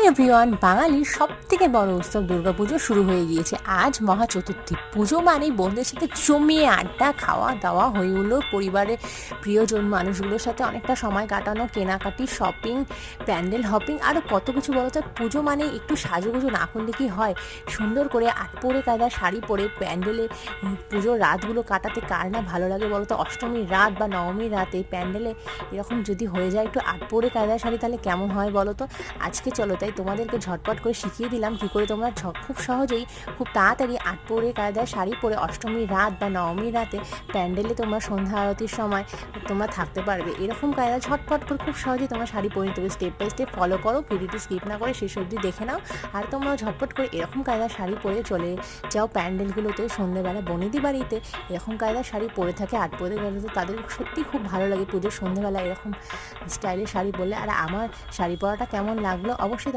Everyone, বাঙালির সব থেকে বড় উৎসব দুর্গাপুজো শুরু হয়ে গিয়েছে। আজ মহা চতুর্থী। পুজো মানেই বন্ধুদের সাথে জমিয়ে আড্ডা, খাওয়া দাওয়া, হই হুল্লোড়, পরিবারের প্রিয়জন মানুষগুলোর সাথে অনেকটা সময় কাটানো, কেনাকাটি, শপিং, প্যান্ডেল হপিং, আরও কত কিছু বলা যায়। পুজো মানেই একটু সাজুগুজু না করলে কি হয়? সুন্দর করে আটপৌরে কায়দার শাড়ি পরে প্যান্ডেলে পুজোর রাতগুলো কাটাতে কার না ভালো লাগে বলো তো? অষ্টমীর রাত বা নবমীর রাতে প্যান্ডেলে এরকম যদি হয়ে যায় একটু আটপৌরে কায়দার শাড়ি, তাহলে কেমন হয় বলো তো? আজকে চলো তাই তোমাদেরকে ঝটপট করে শিখিয়ে দিলাম কী করে তোমরা খুব সহজেই, খুব তাড়াতাড়ি আটপৌরে কায়দার শাড়ি পরে অষ্টমীর রাত বা নবমীর রাতে প্যান্ডেলে তোমরা সন্ধ্যা আরতির সময় তোমরা থাকতে পারবে। এরকম কায়দা ঝটপট করে খুব সহজেই তোমরা শাড়ি পরে নিতে হবে। স্টেপ বাই স্টেপ ফলো করো, ভিডিওটি স্কিপ না করে শেষ অবধি দেখে নাও। আর তোমরা ঝটপট করে এরকম কায়দার শাড়ি পরে চলে যাও প্যান্ডেলগুলোতে। সন্ধ্যেবেলা বনিদি বাড়িতে এরকম কায়দার শাড়ি পরে থাকে আটপৌরে কায়দাতে, তাদের সত্যি খুব ভালো লাগে পুজোর সন্ধ্যেবেলা এরকম স্টাইলের শাড়ি পরলে। আর আমার শাড়ি পরাটা কেমন লাগলো অবশ্যই